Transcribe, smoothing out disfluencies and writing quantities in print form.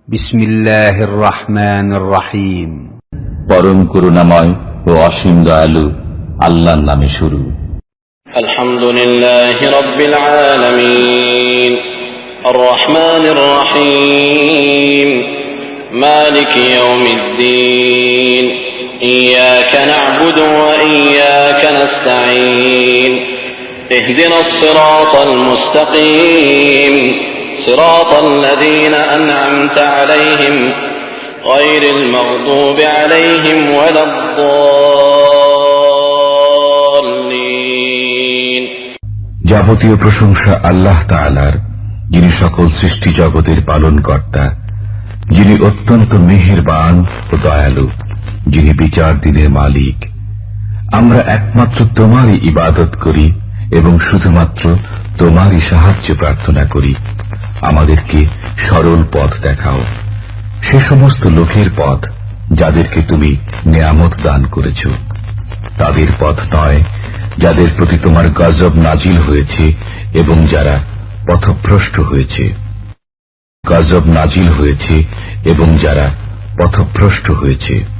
বিসমিল্লাহির রহমানির রহিম। পরম করুণাময় ও অসীম দয়ালু আল্লাহর নামে শুরু। আলহামদুলিল্লাহি রাব্বিল আলামিন আর রহমানির রহিম মালিকি ইয়াউমিদ্দিন ইয়াকা না'বুদু ওয়া ইয়াকা নাস্তাঈন ইহদিনাস সিরাতাল মুস্তাকিম সিরাতাল লাযীনা আন'আমতা আলাইহিম গায়রিল মাগদুবি আলাইহিম ওয়ালাদ-দাল্লিন। যাবতীয় প্রশংসা আল্লাহ তাআলার, যিনি সকল সৃষ্টি জগতের পালনকর্তা, যিনি অত্যন্ত মেহেরবান ও দয়ালু, যিনি বিচার দিনের মালিক। আমরা একমাত্র তোমারই ইবাদত করি এবং শুধুমাত্র তোমারই সাহায্য প্রার্থনা করি। আমাদেরকে সরল পথ দেখাও, সে সমস্ত লোকের পথ যাদেরকে তুমি নেয়ামত দান করেছ। তাদের পথ নয় যাদের প্রতি তোমার গজব নাজিল হয়েছে এবং যারা পথভ্রষ্ট হয়েছে। গজব নাজিল হয়েছে এবং যারা পথভ্রষ্ট হয়েছে।